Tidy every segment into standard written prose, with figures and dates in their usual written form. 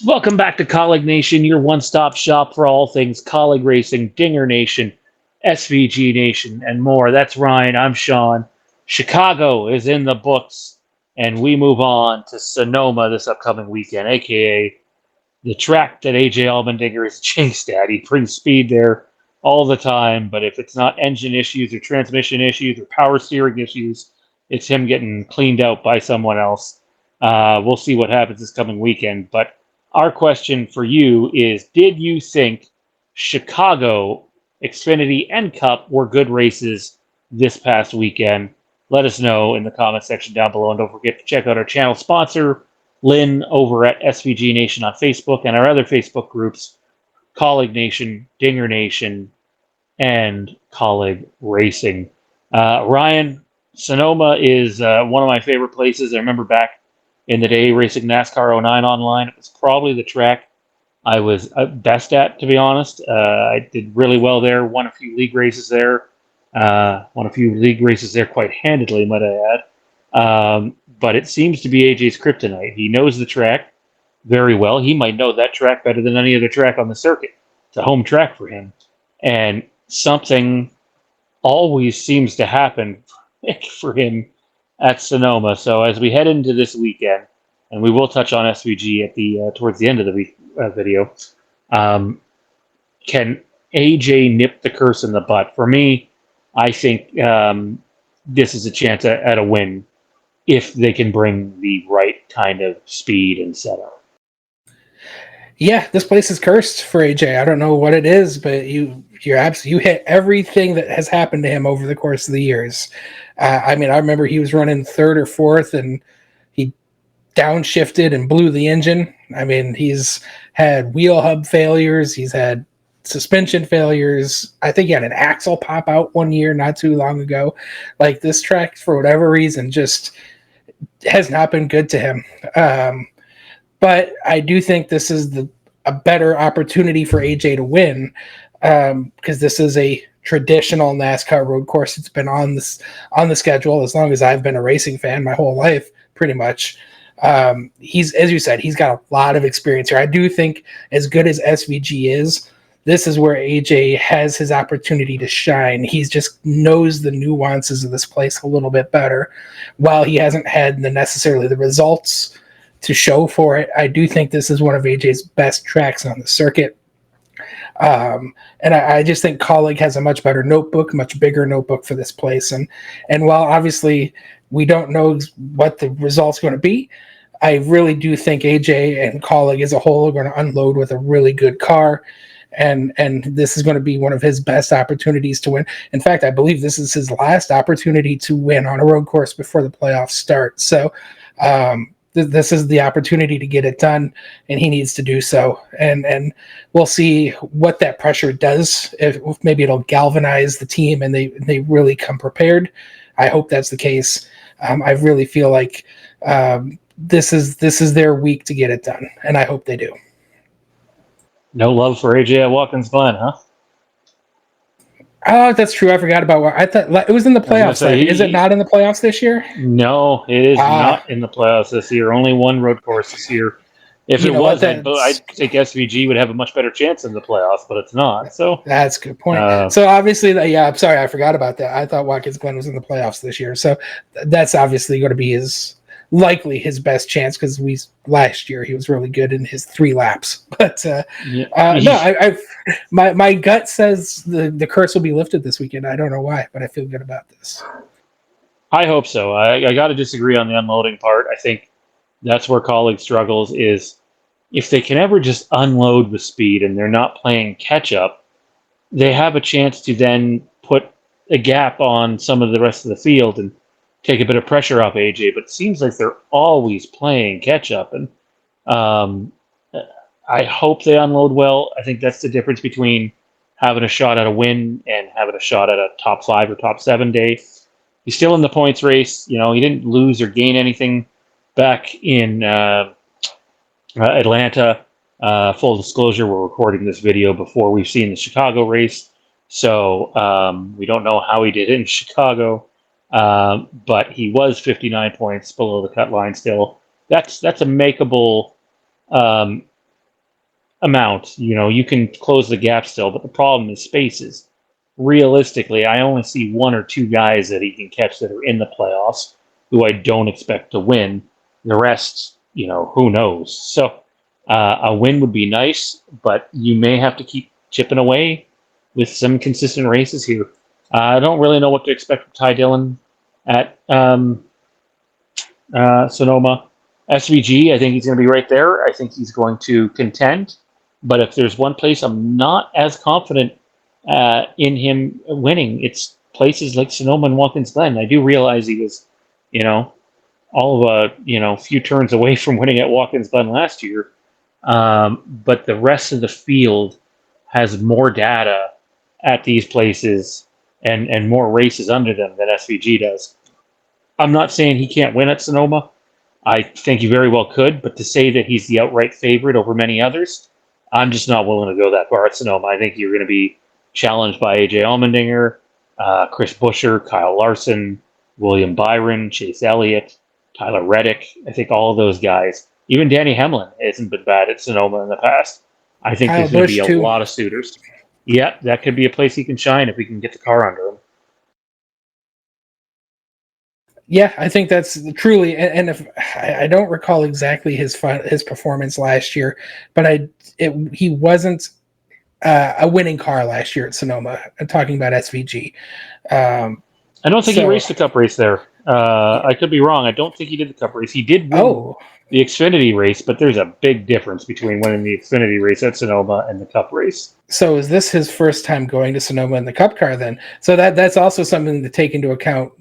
Welcome back to Kaulignation, your one-stop shop for all things Kaulig Racing, Dingernation, SVGNation, and more. That's Ryan. I'm Sean. Chicago is in the books, and we move on to Sonoma this upcoming weekend, aka the track that AJ Allmendinger is jinxed at. He brings speed there all the time, but if it's not engine issues or transmission issues or power steering issues, it's him getting cleaned out by someone else. We'll see what happens this coming weekend, but our question for you is, did you think Chicago, Xfinity, and Cup were good races this past weekend? Let us know in the comment section down below. And don't forget to check out our channel sponsor, Lynn, over at SVG Nation on Facebook, and our other Facebook groups, Kaulignation, Dingernation, and Kaulig Racing. Ryan, Sonoma is one of my favorite places. I remember back in the day racing NASCAR '09 online. It was probably the track I was best at, to be honest. I did really well there, won a few league races there, quite handedly, might I add. But it seems to be AJ's kryptonite. He knows the track very well. He might know that track better than any other track on the circuit. It's a home track for him. And something always seems to happen for him at Sonoma. So as we head into this weekend, and we will touch on SVG at the towards the end of the video, can AJ nip the curse in the butt? For me, I think this is a chance at a win if they can bring the right kind of speed and setup. Yeah, this place is cursed for AJ. I don't know what it is, but you hit everything that has happened to him over the course of the years. I remember he was running third or fourth, and he downshifted and blew the engine. He's had wheel hub failures. He's had suspension failures. I think he had an axle pop out one year not too long ago. Like, this track, for whatever reason, just has not been good to him. But I do think this is a better opportunity for AJ to win, because this is a traditional NASCAR road course. It's been on the schedule as long as I've been a racing fan, my whole life, pretty much. He's, as you said, he's got a lot of experience here. I do think, as good as SVG is, this is where AJ has his opportunity to shine. He just knows the nuances of this place a little bit better. While he hasn't had necessarily the results to show for it, I do think this is one of AJ's best tracks on the circuit. And I just think Kaulig has a much better notebook, much bigger notebook for this place. And while obviously we don't know what the result's going to be, I really do think AJ and Kaulig as a whole are going to unload with a really good car. And this is going to be one of his best opportunities to win. In fact, I believe this is his last opportunity to win on a road course before the playoffs start. So, this is the opportunity to get it done, and he needs to do so. And we'll see what that pressure does. If maybe it'll galvanize the team and they really come prepared. I hope that's the case. I really feel like this is their week to get it done, and I hope they do. No love for AJ at Watkins Glen, huh? Oh, that's true. I forgot about what I thought. It was in the playoffs. Is it not in the playoffs this year? No, it is not in the playoffs this year. Only one road course this year. If it was, I think SVG would have a much better chance in the playoffs, but it's not. So that's a good point. So obviously, I'm sorry, I forgot about that. I thought Watkins Glen was in the playoffs this year. So that's obviously going to be likely his best chance, because last year he was really good in his 3 laps. But no, my gut says the curse will be lifted this weekend. I don't know why, but I feel good about this. I hope so. I got to disagree on the unloading part. I think that's where Kaulig struggles, is if they can ever just unload the speed and they're not playing catch up, they have a chance to then put a gap on some of the rest of the field and take a bit of pressure off AJ. But it seems like they're always playing catch up, and I hope they unload well. I think that's the difference between having a shot at a win and having a shot at a top 5 or top 7 day. He's still in the points race. You know, he didn't lose or gain anything back in Atlanta. Full disclosure, we're recording this video before we've seen the Chicago race, so we don't know how he did in Chicago. But he was 59 points below the cut line still. That's a makeable amount. You can close the gap still, but the problem is spaces. Realistically, I only see one or two guys that he can catch that are in the playoffs who I don't expect to win. The rest, who knows? So a win would be nice, but you may have to keep chipping away with some consistent races here. I don't really know what to expect from Ty Dillon at Sonoma. SVG, I think he's going to be right there. I think he's going to contend. But if there's one place I'm not as confident in him winning, it's places like Sonoma and Watkins Glen. I do realize he was, all of a few turns away from winning at Watkins Glen last year. But the rest of the field has more data at these places and more races under them than SVG does. I'm not saying he can't win at Sonoma. I think he very well could, but to say that he's the outright favorite over many others, I'm just not willing to go that far at Sonoma. I think you're going to be challenged by AJ Allmendinger, Chris Buescher, Kyle Larson, William Byron, Chase Elliott, Tyler Reddick. I think all of those guys, even Danny Hamlin, hasn't been bad at Sonoma in the past. I think Kyle there's going to be Busch, a too. lot of suitors. Yeah, that could be a place he can shine if we can get the car under him. Yeah, I think that's truly, and if I don't recall exactly his performance last year, but he wasn't a winning car last year at Sonoma. I'm talking about SVG. I don't think he raced the Cup race there. I could be wrong. I don't think he did the Cup race. He did win the Xfinity race, but there's a big difference between winning the Xfinity race at Sonoma and the Cup race. So is this his first time going to Sonoma in the Cup car then? So that's also something to take into account,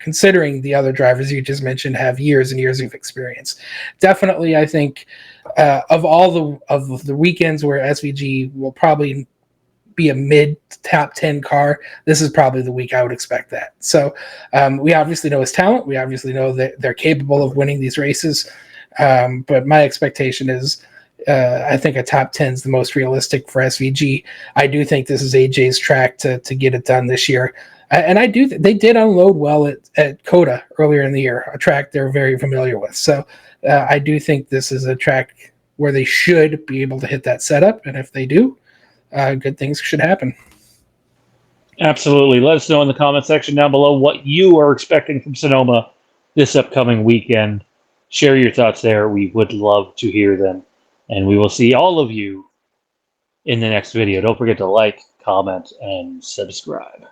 considering the other drivers you just mentioned have years and years of experience. Definitely, I think of all the weekends where SVG will probably be a mid top 10 car, this is probably the week I would expect that. So we obviously know his talent. We obviously know that they're capable of winning these races. But my expectation is I think a top 10 is the most realistic for SVG. I do think this is AJ's track to get it done this year. And they did unload well at COTA earlier in the year, a track they're very familiar with. So I do think this is a track where they should be able to hit that setup. And if they do, good things should happen. Absolutely. Let us know in the comment section down below what you are expecting from Sonoma this upcoming weekend. Share your thoughts there. We would love to hear them. And we will see all of you in the next video. Don't forget to like, comment, and subscribe.